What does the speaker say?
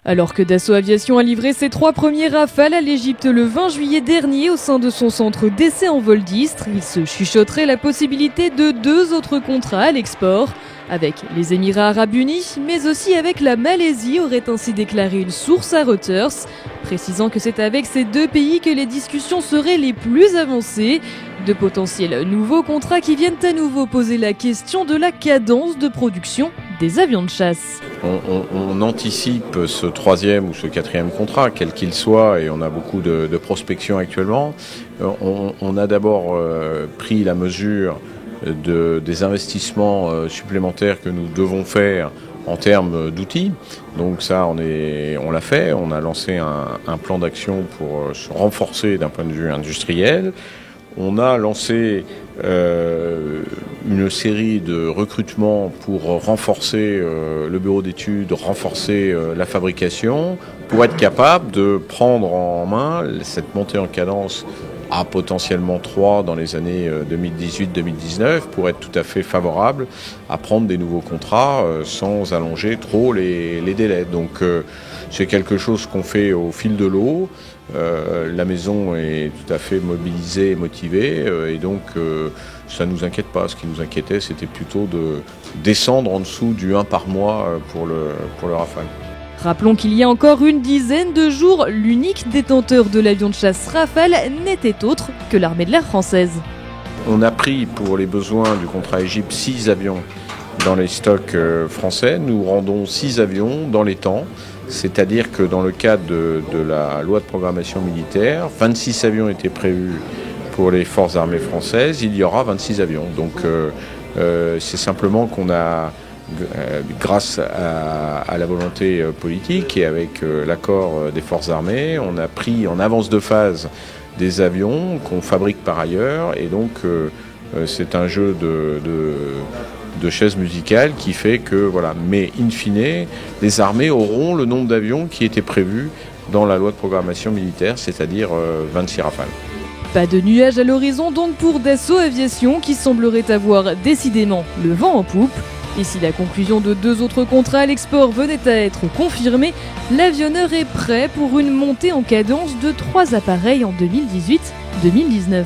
Alors que Dassault Aviation a livré ses 3 premiers Rafales à l'Égypte le 20 juillet dernier au sein de son centre d'essai en vol d'Istres, il se chuchoterait la possibilité de 2 autres contrats à l'export. Avec les Émirats Arabes Unis, mais aussi avec la Malaisie, aurait ainsi déclaré une source à Reuters, précisant que c'est avec ces 2 pays que les discussions seraient les plus avancées. De potentiels nouveaux contrats qui viennent à nouveau poser la question de la cadence de production des avions de chasse. On anticipe ce 3e ou ce 4e contrat, quel qu'il soit, et on a beaucoup de prospection actuellement. On a d'abord pris la mesure des investissements supplémentaires que nous devons faire en termes d'outils. Donc ça, on l'a fait. On a lancé un plan d'action pour se renforcer d'un point de vue industriel. On a lancé une série de recrutements pour renforcer le bureau d'études, renforcer la fabrication, pour être capable de prendre en main cette montée en cadence à potentiellement 3 dans les années 2018-2019 pour être tout à fait favorable à prendre des nouveaux contrats sans allonger trop les délais. Donc c'est quelque chose qu'on fait au fil de l'eau. La maison est tout à fait mobilisée et motivée et donc ça ne nous inquiète pas. Ce qui nous inquiétait, c'était plutôt de descendre en dessous du 1 par mois pour le Rafale. Rappelons qu'il y a encore une dizaine de jours, l'unique détenteur de l'avion de chasse Rafale n'était autre que l'armée de l'air française. On a pris pour les besoins du contrat Égypte 6 avions dans les stocks français. Nous rendons 6 avions dans les temps, c'est-à-dire que dans le cadre de la loi de programmation militaire, 26 avions étaient prévus pour les forces armées françaises, il y aura 26 avions. Donc c'est simplement qu'on a, grâce à la volonté politique et avec l'accord des forces armées, on a pris en avance de phase des avions qu'on fabrique par ailleurs et donc c'est un jeu de chaises musicales qui fait que, voilà, mais in fine, les armées auront le nombre d'avions qui était prévu dans la loi de programmation militaire, c'est-à-dire 26 Rafales. Pas de nuages à l'horizon donc pour Dassault Aviation qui semblerait avoir décidément le vent en poupe. Et si la conclusion de 2 autres contrats à l'export venait à être confirmée, l'avionneur est prêt pour une montée en cadence de 3 appareils en 2018-2019.